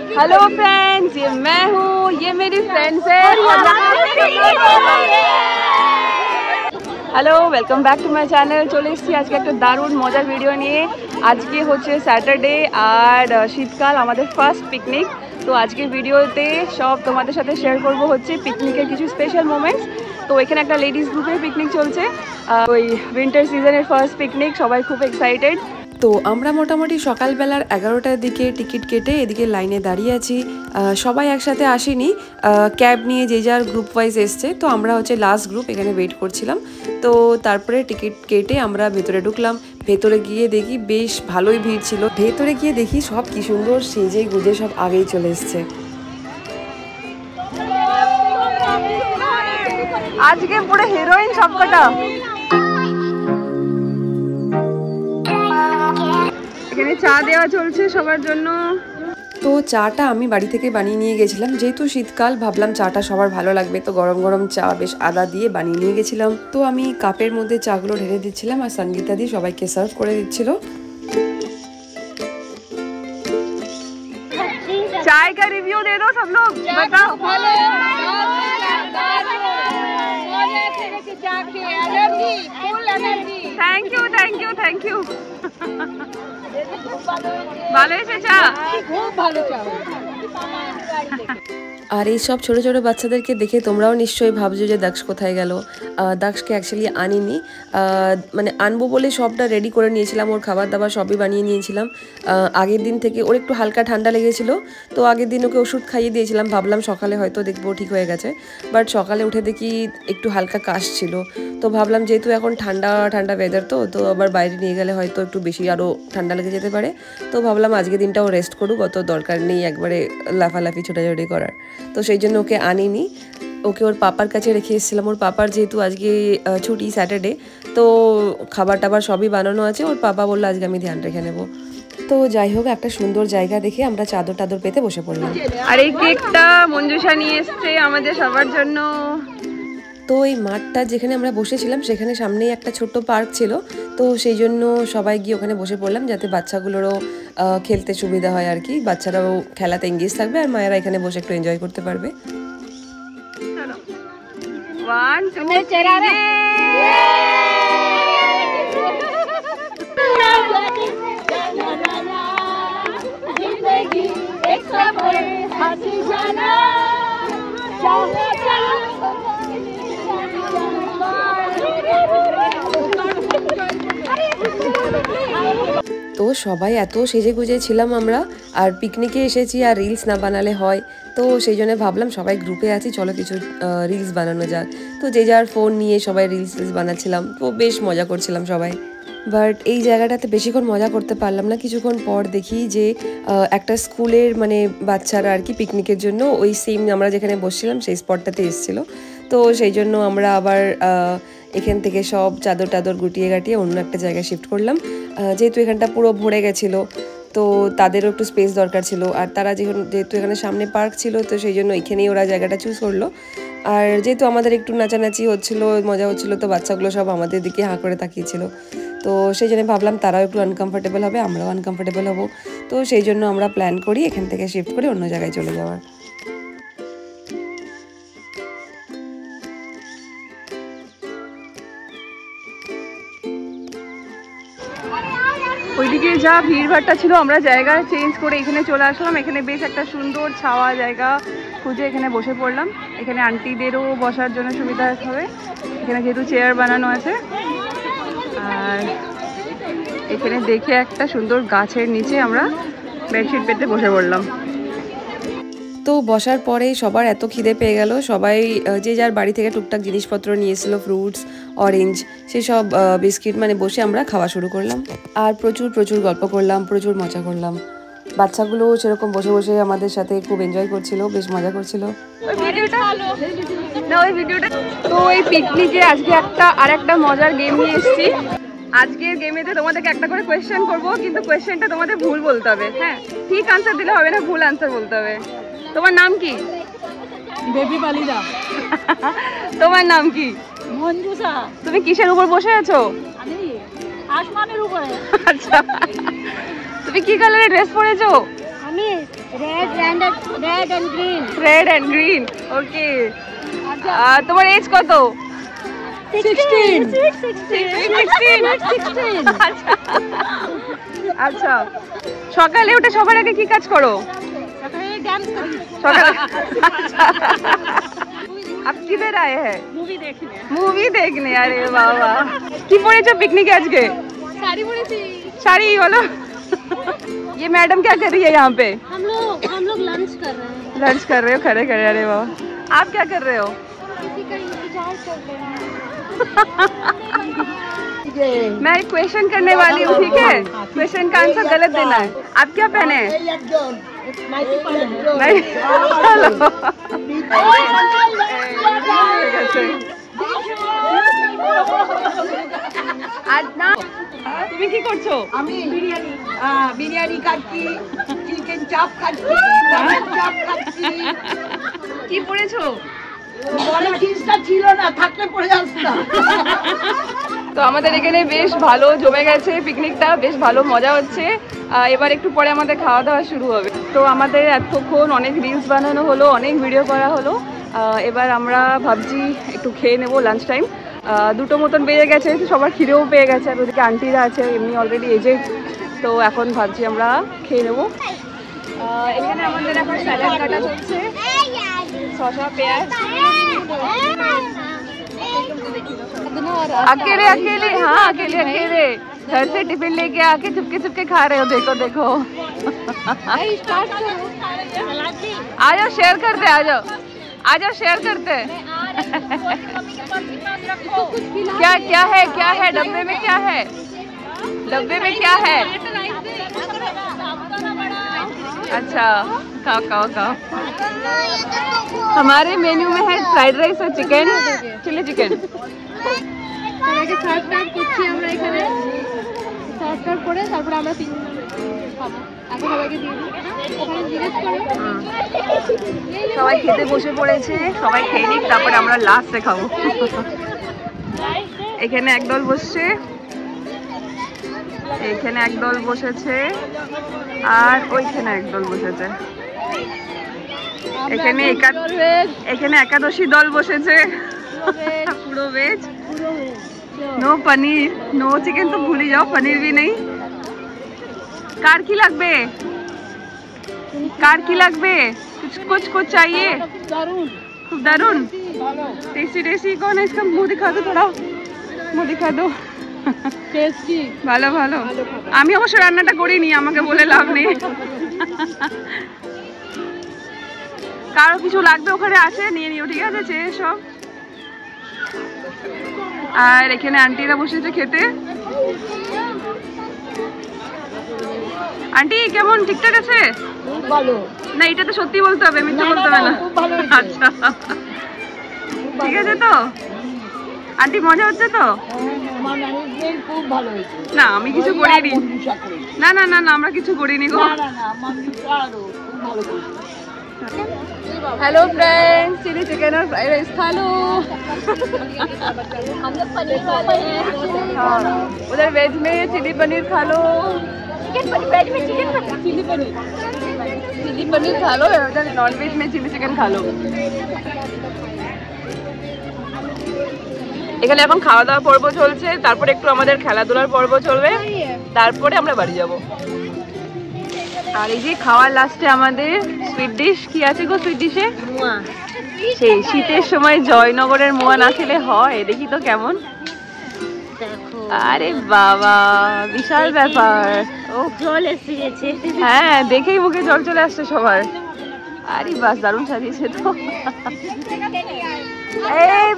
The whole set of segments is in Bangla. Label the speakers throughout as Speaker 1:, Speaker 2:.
Speaker 1: हेलो फ्रेंड्स, ये मैं हूँ, ये मेरी फ्रेंड्स है। Hello, welcome back to my channel. चले एসেছি আজকে একটা দারুণ মজার ভিডিও নিয়ে। আজকে হচ্ছে স্যাটারডে আর শীতকাল, আমাদের ফার্স্ট পিকনিক। তো আজকে ভিডিওতে সব তোমাদের সাথে শেয়ার করব হচ্ছে পিকনিকের কিছু স্পেশাল মোমেন্টস। তো এখানে একটা লেডিস গ্রুপের পিকনিক চলছে, ওই উইন্টার সিজনের ফার্স্ট পিকনিক, সবাই খুব এক্সাইটেড। তো আমরা মোটামুটি সকালবেলার 11টার দিকে টিকিট কেটে এদিকে লাইনে দাঁড়িয়ে আছি। সবাই একসাথে আসেনি, ক্যাব নিয়ে যে যার গ্রুপ ওয়াইজ এসছে। তো আমরা হচ্ছে লাস্ট গ্রুপ, এখানে ওয়েট করছিলাম। তো তারপরে টিকিট কেটে আমরা ভেতরে ঢুকলাম। ভেতরে গিয়ে দেখি বেশ ভালোই ভিড় ছিল। ভেতরে গিয়ে দেখি সব কি সুন্দর সেজে গুজে সব আগেই চলে এসছে। আজকে পুরো হিরোইন সবকটা। এখানে চা দেওয়া চলছে সবার জন্য। তো চাটা আমি বাড়ি থেকে বানিয়ে নিয়ে গেছিলাম, যেহেতু শীতকাল ভাবলাম চাটা সবার ভালো লাগবে। তো গরম গরম চা বেশ আদা দিয়ে বানিয়ে নিয়ে গেছিলাম। তো আমি কাপের মধ্যে চাগুলো ঢেলে দিচ্ছিলাম আর সঙ্গীতা দিয়ে সবাইকে সার্ভ করে দিচ্ছিল। चाय का रिव्यू दे दो सब लोग, बताओ। Thank you thank you thank you. ভালো হয়েছে চা, খুব ভালো চা। আর এই সব ছোটো ছোটো বাচ্চাদেরকে দেখে তোমরাও নিশ্চয়ই ভাবছো যে দাক্ষ কোথায় গেল। দাক্ষকে অ্যাকচুয়ালি আনিনি, মানে আনবো বলে সবটা রেডি করে নিয়েছিলাম। ওর খাবার দাবার সবই বানিয়ে নিয়েছিলাম। আগের দিন থেকে ওর একটু হালকা ঠান্ডা লেগেছিলো, তো আগের দিন ওকে ওষুধ খাইয়ে দিয়েছিলাম। ভাবলাম সকালে হয়তো দেখবো ঠিক হয়ে গেছে, বাট সকালে উঠে দেখি একটু হালকা কাশ ছিল। তো ভাবলাম যেহেতু এখন ঠান্ডা ঠান্ডা ওয়েদার, তো আবার বাইরে নিয়ে গেলে হয়তো একটু বেশি আরও ঠান্ডা লেগে যেতে পারে। তো ভাবলাম আজকের দিনটাও রেস্ট করুক, অত দরকার নেই একবারে লাফালাফি ছোটাছুটি করার। তো সেই জন্য ওকে আনিনি, ওকে ওর পাপার কাছে রেখে এসেছিলাম। ওর পাপার যেহেতু আজকে ছুটি স্যাটারডে, তো খাবার টাবার সবই বানানো আছে। ওর পাপা বললো আজকে আমি ধ্যান রেখে নেবো। তো যাই হোক, একটা সুন্দর জায়গা দেখে আমরা চাদর টাদর পেতে বসে পড়লাম। আর এই কেকটা মঞ্জুষা নিয়ে এসছে আমাদের সবার জন্য। তো এই মাঠটা যেখানে আমরা বসেছিলাম সেখানে সামনেই একটা ছোট্ট পার্ক ছিল। তো সেই জন্য সবাই গিয়ে ওখানে বসে পড়লাম, যাতে বাচ্চাগুলোরও খেলতে সুবিধা হয় আর কি। বাচ্চারাও খেলাতে এঙ্গেজ থাকবে আর মায়েরা এখানে বসে একটু এনজয় করতে পারবে। তো সবাই এত সেজে গুজে ছিলাম আমরা, আর পিকনিকে এসেছি আর রিলস না বানালে হয়। তো সেই জন্য ভাবলাম সবাই গ্রুপে আছি, চলো কিছু রিলস বানানো যাক। তো যে যার ফোন নিয়ে সবাই রিলস বানাচ্ছিলাম, তো বেশ মজা করছিলাম সবাই। বাট এই জায়গাটাতে বেশিক্ষণ মজা করতে পারলাম না। কিছুক্ষণ পর দেখি যে একটা স্কুলের মানে বাচ্চারা আর কি পিকনিকের জন্য ওই সেম আমরা যেখানে বসছিলাম সেই স্পটটাতে এসেছিলো। তো সেই জন্য আমরা আবার এখান থেকে সব চাদর টাদর গুটিয়ে গাটিয়ে অন্য একটা জায়গায় শিফট করলাম। যেহেতু এখানটা পুরো ভরে গেছিলো, তো তাদেরও একটু স্পেস দরকার ছিল। আর তারা যেহেতু এখানে সামনে পার্ক ছিল, তো সেই জন্য এখানেই ওরা জায়গাটা চুজ করলো। আর যেহেতু আমাদের একটু নাচানাচি হচ্ছিলো, মজা হচ্ছিলো, তো বাচ্চাগুলো সব আমাদের দিকে হাঁ করে তাকিয়েছিল। তো সেই জন্য ভাবলাম তারাও একটু আনকমফোর্টেবল হবে, আমরাও আনকমফোর্টেবল হবো। তো সেই জন্য আমরা প্ল্যান করি এখান থেকে শিফট করে অন্য জায়গায় চলে যাওয়ার। ওইদিকে যা ভিড়ভাড়টা ছিল, আমরা জায়গা চেঞ্জ করে এখানে চলে আসলাম। এখানে বেশ একটা সুন্দর ছাওয়া জায়গা খুঁজে এখানে বসে পড়লাম। এখানে আন্টিদেরও বসার জন্য সুবিধা হবে, এখানে যেহেতু চেয়ার বানানো আছে। আর এখানে দেখে একটা সুন্দর গাছের নিচে আমরা বেডশিট পেতে বসে পড়লাম। তো বসার পরেই সবার এত খিদে পেয়ে গেল, সবাই যে যার বাড়ি থেকে টুকটাক জিনিসপত্র নিয়ে এসেছিলো, ফ্রুটস, অরেঞ্জ, সেসব বিস্কিট মানে বসে আমরা খাওয়া শুরু করলাম। আর প্রচুর প্রচুর গল্প করলাম, প্রচুর মজা করলাম। বাচ্চাগুলো সেরকম বসে বসে আমাদের সাথে খুব এনজয় করছিল, বেশ মজা করছিল। তো এই পিকনিকে আজকে আরেকটা মজার গেম নিয়ে এসেছি। আজকের গেমেতে তোমাদেরকে একটা করে কোয়েশ্চেন করবো, কিন্তু কোয়েশ্চেনটা তোমাদের ভুল বলতে হবে। হ্যাঁ, ঠিক আনসার দিলে হবে না, ভুল আনসার বলতে হবে। তোমার নাম কি?
Speaker 2: বেবি পালিদা।
Speaker 1: তোমার নাম কি?
Speaker 2: মঞ্জুষা।
Speaker 1: তুমি কিসের উপর বসে আছো?
Speaker 2: আমি আসমানের উপরে।
Speaker 1: আচ্ছা, তুমি কি কালারের ড্রেস পরেছো?
Speaker 2: আমি red and green.
Speaker 3: Red and green, okay. তোমার এজ কত?
Speaker 2: 16.
Speaker 3: আচ্ছা, সকালে উঠে সবার আগে কি কাজ করো?
Speaker 2: सकाळे डांस करी.
Speaker 3: সকালে आप किधर आए हैं?
Speaker 2: मूवी देखने.
Speaker 3: मूवी देखने, अरे वाह वाह। কি পরেছো পিকনিকে আজকে?
Speaker 2: साड़ी पहनी.
Speaker 3: শাড়ি বলো। ये मैडम क्या कर रही है यहाँ पे?
Speaker 2: हम लोग लंच कर रहे हैं.
Speaker 3: लंच कर रहे हो खड़े खड़े, अरे वाह। आप क्या कर रहे हो?
Speaker 2: किसी का इंतजार कर रहे हैं.
Speaker 3: मैं एक क्वेश्चन करने वाली हूँ, ठीक है? क्वेश्चन का आंसर गलत देना है। आप क्या पहने? नहीं, चलो। आज ना তুমি কি করছো?
Speaker 4: আমি বিরিয়ানি খাচ্ছি, চিকেন চাপ খাচ্ছি, মাটন চাপ খাচ্ছি।
Speaker 3: কি পড়েছো?
Speaker 4: বড় চিজটা ছিল না, থাকলে পড়ে আসতাম।
Speaker 3: তো আমাদের এখানে বেশ ভালো জমে গেছে পিকনিকটা, বেশ ভালো মজা হচ্ছে। এবার একটু পরে আমাদের খাওয়া দাওয়া শুরু হবে। তো আমাদের এতক্ষণ অনেক রিলস বানানো হলো, অনেক ভিডিও করা হলো। এবার আমরা ভাবছি একটু খেয়ে নেবো লাঞ্চ টাইম। 2টো মতন বেজে গেছে, সবার খিদেও পেয়ে গেছে। আর ওদিকে আন্টিরা আছে এমনি অলরেডি এজেড, তো এখন ভাবছি আমরা খেয়ে নেবো। এখানে আমাদের এখন স্যালাড কাটা চলছে, শসা পেঁয়াজ। अकेले अकेले, हाँ अकेले अकेले घर से टिफिन लेके आके चुपके चुपके खा रहे हो। देखो देखो, आ जाओ शेयर करते, आ जाओ शेयर करते। क्या क्या है डब्बे में, क्या है डब्बे में, क्या है? अच्छा, खाओ खाओ खाओ। हमारे मेन्यू में है फ्राइड राइस और चिकन, चिली चिकन।
Speaker 2: সবাইকে সার্ভ টার্ভ করছি আমরা এখানে। সার্ভ টার্ভ করে তারপরে আমরা 3 খাবো। আগে সবাইকে দিয়ে দিই। ওখানে জিজ্ঞেস করো।
Speaker 3: সবাই খেতে বসে পড়েছে, সবাই খেয়ে নিক, তারপরে আমরা লাস্টে খাবো। এখানে একদল বসছে, এখানে একদল বসেছে, আর ওইখানে একদল বসেছে। এখানে একাদশী দল বসেছে, পুরো ভেজ। नो पनीर, नो चिकन तो भूल ही जाओ, पनीर भी नहीं। कार की लगबे, कार की लगबे, कुछ कुछ चाहिए। खूब दारुण, टेस्टी टेस्टी। कौन है इसका मुंह दिखा दो, थोड़ा मुंह दिखा दो।
Speaker 2: টেস্টি
Speaker 3: ভালো ভালো। আমি অবশ্য রান্নাটা করিনি, আমাকে বলে লাভ নেই। কারো কিছু লাগবে ওখানে আছে, নিয়ে নিও, ঠিক আছে? চেয়ে সব। আর এখানে আন্টিরা বসেছে খেতে। আন্টি কেমন, ঠিকঠাক আছে?
Speaker 4: খুব ভালো।
Speaker 3: না এটা তো সত্যি বলতে হবে, মিথ্যে বলতে হবে না।
Speaker 4: খুব ভালো হয়েছে।
Speaker 3: আচ্ছা ঠিক আছে তো? আন্টি মজা হচ্ছে তো?
Speaker 4: আমার ম্যানেজমেন্ট খুব ভালো হয়েছে।
Speaker 3: না আমি কিছু করিনি।
Speaker 4: মঞ্জুষা করেছে।
Speaker 3: না না না না আমরা কিছু করিনি গো।
Speaker 4: না না না, মঞ্জুষা আরো খুব ভালো করেছে।
Speaker 3: हेलो फ्रेंड्स, चिली चिकन और फ्राइड राइस खा लो।
Speaker 2: हम लोग पनीर वाले हैं।
Speaker 3: हाँ, उधर वेज में चिली पनीर खा लो।
Speaker 2: चिकन पनीर, वेज में chicken paneer, chilli paneer.
Speaker 3: Chilli paneer खा लो, उधर नॉन वेज में चिली चिकन खा लो। এখানে এখন খাওয়া দাওয়া পর্ব চলছে, তারপরে একটু আমাদের খেলাধুলার পর্ব চলবে, তারপরে আমরা বাড়ি যাব। আর এই যে খাওয়ার লাস্টে আমাদের সুইট ডিশ। কি আছে গো সুইট ডিশে?
Speaker 2: মুয়া।
Speaker 3: সেই শীতের সময় জয়নগরের মোয়া না খেলে হয়? দেখি তো কেমন।
Speaker 2: দেখো
Speaker 3: আরে বাবা, বিশাল ব্যাপার। ও
Speaker 2: জল এসে গেছে।
Speaker 3: হ্যাঁ, দেখেই মুখে জল চলে আসছে সবার। আরে বাস, দারুণ সাজিয়েছে তো। এই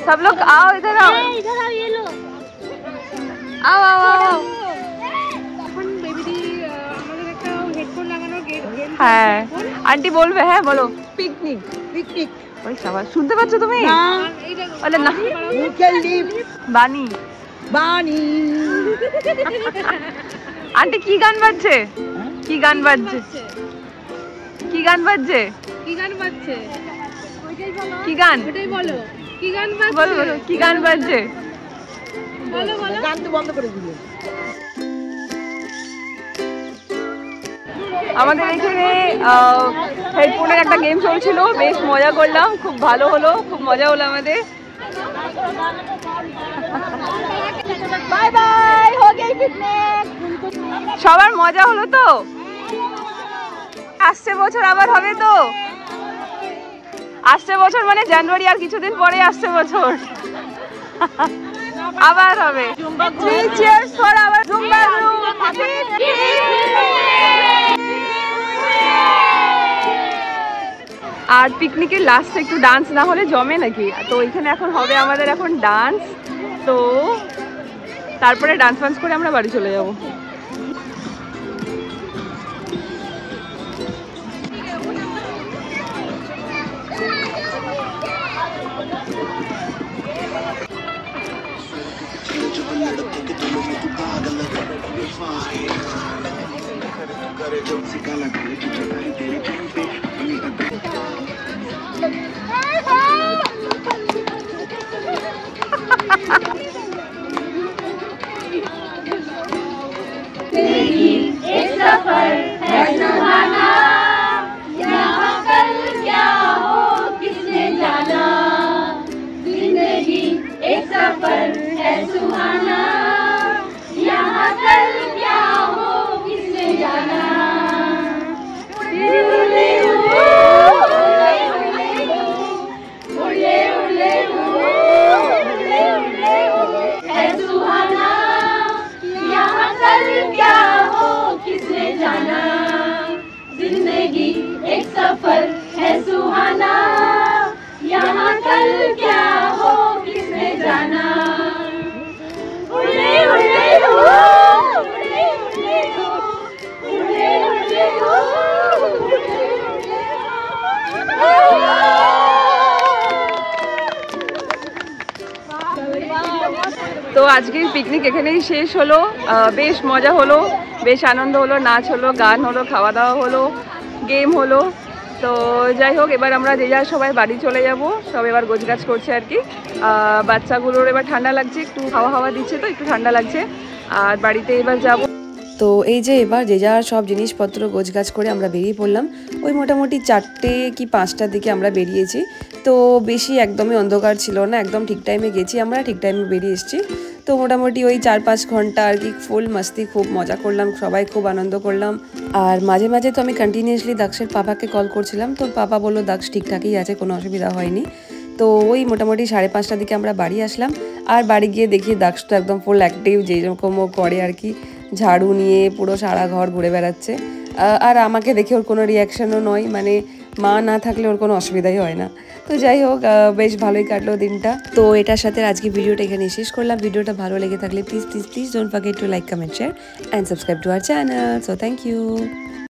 Speaker 3: সব লোক आओ, इधर आओ,
Speaker 2: इधर आओ, ये लो।
Speaker 3: आओ आओ आओ।
Speaker 2: এখন বেবিদি আমাদের একটা হেডফোন লাগানো গেম।
Speaker 3: হ্যাঁ আন্টি বলবে, হ্যাঁ বলো। Picnic,
Speaker 4: picnic.
Speaker 3: ওই সবাই শুনতে পাচ্ছ তুমি?
Speaker 4: না,
Speaker 3: বলে না,
Speaker 4: মুখের লিপ
Speaker 3: বানি।
Speaker 4: বানি।
Speaker 3: আন্টি কি গান বাজছে? কি গান বাজছে? কি গান বাজছে?
Speaker 2: কি গান বাজছে? ওইটাই বলো।
Speaker 3: কি গান?
Speaker 2: ওইটাই বলো। কি গান বাজছে?
Speaker 3: বলো বলো, কি গান বাজছে?
Speaker 2: বলো বলো।
Speaker 4: গান তো বন্ধ করে দিল।
Speaker 3: আমাদের এখানে হেডফোনের একটা গেম চলছিল, বেশ মজা করলাম, খুব ভালো হলো, খুব মজা হলো আমাদের। বাই বাই, হো গেই পিকনিক। সবার মজা হলো তো? আসছে বছর আবার হবে তো? আসছে বছর মানে জানুয়ারি, আর কিছুদিন পরে আসছে বছর আবার হবে। Cheers for our Zumba group. আর পিকনিকের লাস্টে একটু ডান্স না হলে জমে নাকি? তো এখানে এখন হবে আমাদের এখন ডান্স, তো তারপরে ডান্স ফান্স করে আমরা বাড়ি চলে যাব। তো আজকের পিকনিক এখানেই শেষ হলো। বেশ মজা হলো, বেশ আনন্দ হলো, নাচ হলো, গান হলো, খাওয়া দাওয়া হলো, গেম হলো। তো যাই হোক, এবার আমরা যে যার সবাই বাড়ি চলে যাব। সব এবার গোছগাছ করছে আর কি। বাচ্চাগুলোর এবার ঠান্ডা লাগছে, একটু হাওয়া হাওয়া দিচ্ছে তো একটু ঠান্ডা লাগছে, আর বাড়িতে এবার যাব।
Speaker 1: তো এই যে এবার যে যার সব জিনিসপত্র গোছগাছ করে আমরা বেরিয়ে পড়লাম। ওই মোটামুটি 4টে কি 5টার দিকে আমরা বেরিয়েছি। তো বেশি একদমই অন্ধকার ছিল না, একদম ঠিক টাইমে গেছি, আমরা ঠিক টাইমে বেরিয়ে এসেছি। তো মোটামুটি ওই 4-5 ঘন্টা আর কি ফুল মাস্তি, খুব মজা করলাম, সবাই খুব আনন্দ করলাম। আর মাঝে মাঝে তো আমি কন্টিনিউয়াসলি দাক্ষের পাপাকে কল করছিলাম। তোর পাপা বললো দাক্ষ ঠিকঠাকই আছে, কোনো অসুবিধা হয়নি। তো ওই মোটামুটি 5:30টার দিকে আমরা বাড়ি আসলাম। আর বাড়ি গিয়ে দেখি দাক্ষ তো একদম ফুল অ্যাক্টিভ, যেরকম ও করে আর কি, ঝাড়ু নিয়ে পুরো সারা ঘর ঘুরে বেড়াচ্ছে। আর আমাকে দেখে ওর কোনো রিয়াকশানও নয়, মানে মা না থাকলে ওর কোনো অসুবিধাই হয় না। তো যাই হোক, বেশ ভালোই কাটলো দিনটা। তো এটার সাথে আজকে ভিডিওটা এখানে শেষ করলাম। ভিডিওটা ভালো লেগে থাকলে please please please don't forget to like, comment, share and subscribe to our channel. So thank you.